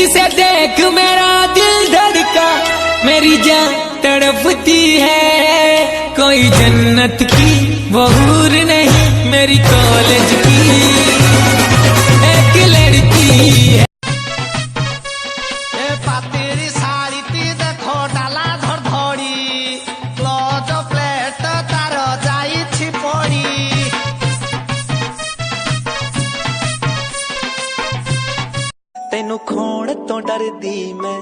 तुझसे देख मेरा दिल धड़का, मेरी जान तड़पती है। कोई जन्नत की वो हूर नहीं, मेरी कॉलेज की एक लड़की है। पातेरी साड़ी ती देखो डाला धर धड़ी, क्लोज प्लेट तार जाई छिपड़ी। तेनू खोण तो डर दी मैं,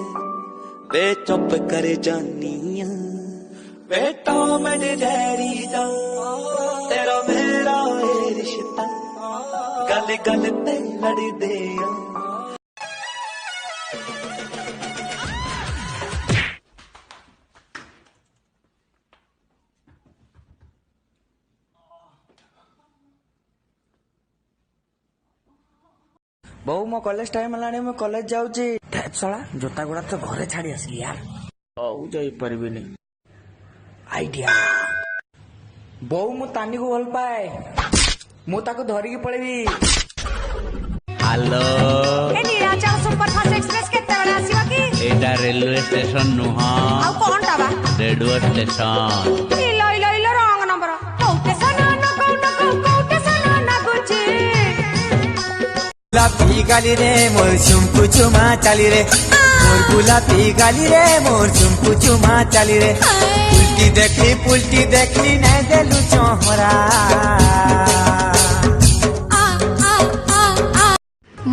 वे चुप कर जानिया। बेटा मेरे डैडी दा तेरा मेरा रिश्ता, गल गल ते लड़ दे। बहु मो कॉलेज टाइम है, मैं कॉलेज जाऊँगी। साला जोता गुड़ा तो घरे छाड़ी आसली यार। बहु जाई परिबिनी आइडिया। बहु मो तानी को भल पाए, मु ताको धरिकी पळेबी। हेलो ए नीलाचल सुपरफास्ट एक्सप्रेस केते बडा आसीबा की? एटा रेलवे स्टेशन नुहा, आ कोनटा बा? Radio station. इलो इलो इलो रंग नंबर कोते सना न कोते सना न गुची। गुलाबी गाली रे मोर चुमकु चुमा चाली रे, मोर गुलाबी गाली रे मोर चुमकु चुमा चाली रे। पुलटी देखली नहीं देलु चोहरा।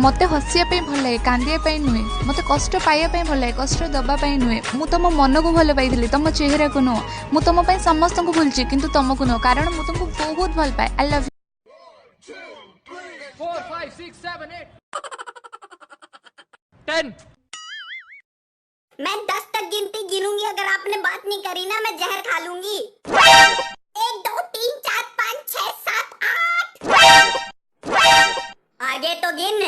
मते हसिया पे भल लगे, कांदिया पे नुहे। मते कष्ट पाइया पे भल लगे, कष्ट दबा पे नुहे। मु तुम मन को भल पाई, तुम चेहरा को नुह। मु तुम पे समस्त को भूलची किंतु तुमको नुह, कारण मु तुमको बहुत भल पाए। I love you. 4 5 6 7 8 10। मैं 10 तक गिनती गिनूंगी, अगर आपने बात नहीं करी ना मैं जहर खा लूंगी। 1 2 3 4 5 6 7 8। आगे तो गिन।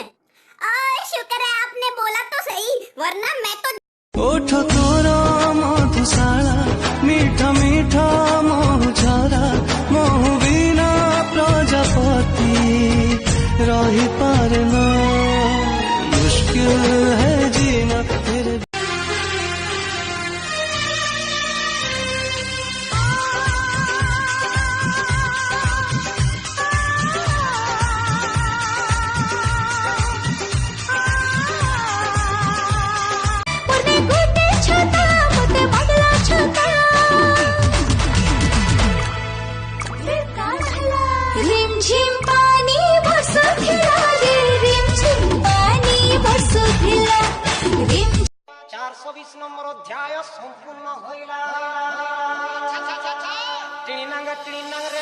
शुक्र है आपने बोला तो सही, वरना मैं तो। ओठ तोरा मधुशाला, मीठा मीठा मोह झाला। मोह बिना प्रजापति रही पारना, मुश्किल है जीना तेरे। रिमझिम पानी बरसुथिला रे, रिमझिम पानी बरसुथिला। 420 নম্বর অধ্যায় সম্পূর্ণ হইলা। টিনিনাঙ্গ রে